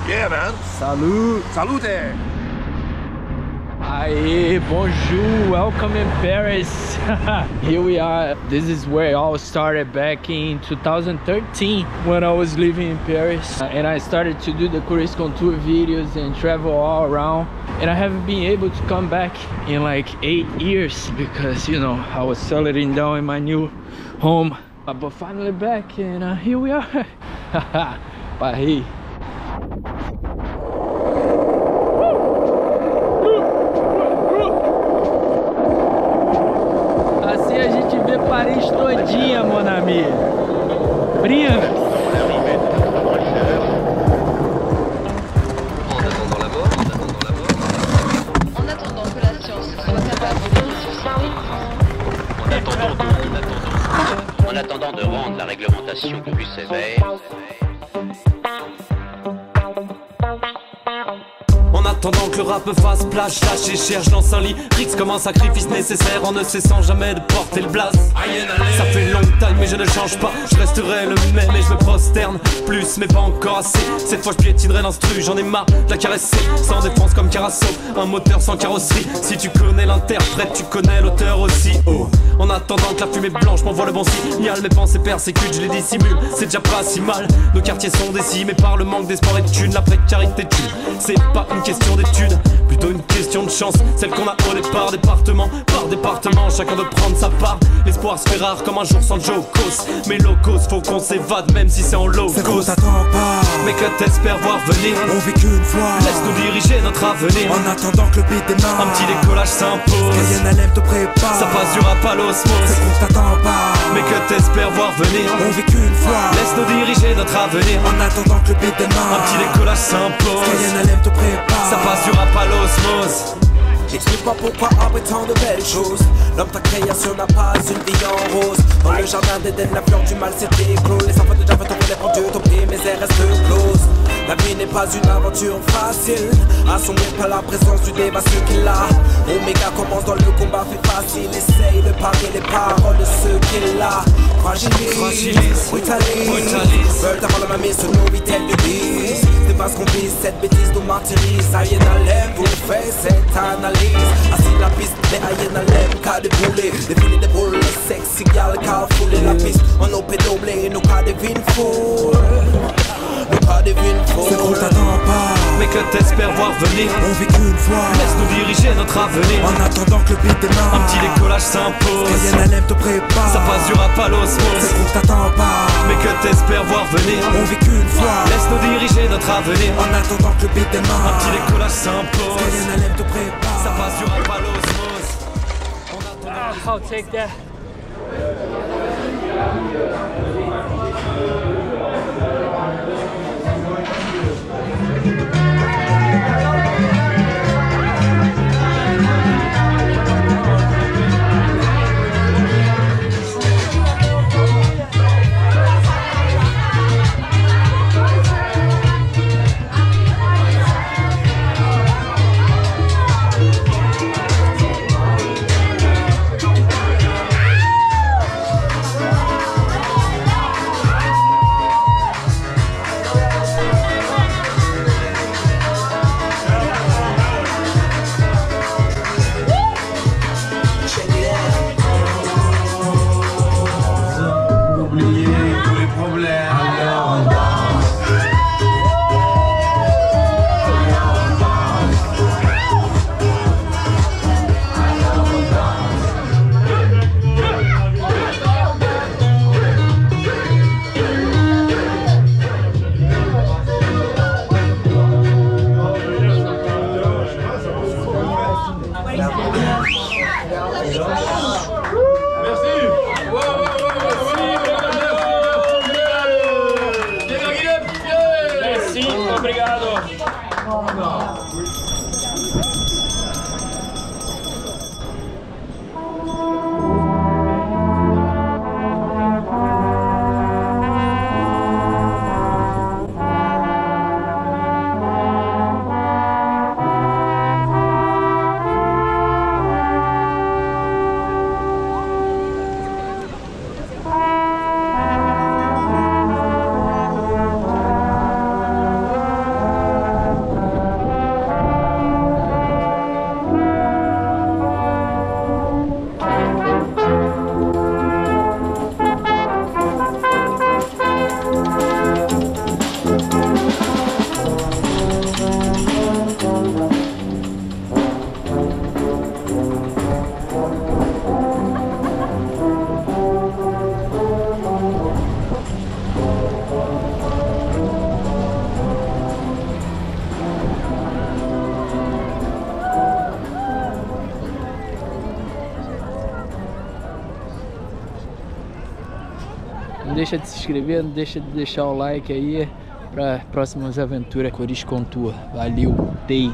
Yeah, man. Salut. Salute. Aye, bonjour, welcome in Paris. Here we are. This is where it all started back in 2013 when I was living in Paris. And I started to do the Couriscontour videos and travel all around. And I haven't been able to come back in like 8 years because, you know, I was settling down in my new home. But finally back, and here we are. Paris. Assim a gente vê Paris todinha, mon ami. Brinca. En attendant que la science soit capable En attendant de rendre la réglementation plus sévère. En attendant que le rap me fasse plage, lâche et cherche dans un lit. Rix comme un sacrifice nécessaire en ne cessant jamais de porter le blaze. Ça fait longtemps mais je ne change pas. Je resterai le même et je me prosterne. Plus mais pas encore assez. Cette fois je piétinerai l'instru, j'en ai marre de la caresser. Sans défense comme Carasso, un moteur sans carrosserie. Si tu connais l'interprète, tu connais l'auteur aussi. Oh. En attendant que la fumée blanche m'envoie le bon signal, mes pensées persécutent, je les dissimule. C'est déjà pas si mal. Nos quartiers sont décimés par le manque d'espoir et de thunes. La précarité tue. C'est pas une question d'études, plutôt une question de chance. Celle qu'on a au départ, département par département. Chacun veut prendre sa part. L'espoir se fait rare comme un jour sans Jokos. Mais locos, faut qu'on s'évade même si c'est en low C'est qu'on cost. t'attend pas, Mais que t'espères voir venir. on vit qu'une fois. Laisse-nous diriger notre avenir. En attendant que le beat démarre, Un petit décollage s'impose. Cayenne LM te prépare. Ça passe du rap à C'est l'osmose. qu'on t'attend pas, Mais que t'espères voir venir. on vit qu'une fois. Laisse-nous diriger notre avenir. En attendant que le beat démarre, Un petit décollage s'impose. Cayenne LM te prépare. Ça passe du rap à l'osmose. J'explique pas pourquoi après tant de belles choses l'homme ta création n'a pas une vie en rose. Dans le jardin d'Éden la fleur du mal s'est éclos. Les enfants de Java t'ont relève Dieu ton pied mais elles restent closes. La vie n'est pas une aventure facile. Assommé par la présence du débat ce qu'il a. Omega commence dans le combat fait facile. Essaye de parler les paroles de ceux qu'il a. Fragilise, brutalise. Veulent avoir la main mise sur nos vitelles de bise. C'est parce qu'on vise cette bêtise nous martyrise. Aïe n'alem vous faites cette analyse. Assis la piste, les hyènes l'aiment qu'à débouler. Défiler des boules, le sexe égal qu'à fouler la piste. On nous pédoblé, nous qu'à devine foule. Nous qu'à devine foule. C'est qu'on t'attend pas, Mais que t'espères voir venir. on vit qu'une fois. Laisse-nous diriger notre avenir. En attendant que le beat démarre, Un petit décollage s'impose. Cayenne LM te prépare. Ça passe du rap à C'est l'osmose. qu'on t'attend pas, Mais que t'espères voir venir. on vit qu'une fois. Laisse-nous diriger notre avenir. En attendant que le beat Un démarre, petit décollage s'impose. Cayenne LM te prépare. Ça passe du rap à l'osmose. En attendant. I'll take that. Não deixa de se inscrever, não deixa de deixar o like aí para próximas aventuras Corisco on Tour. Valeu, Tei!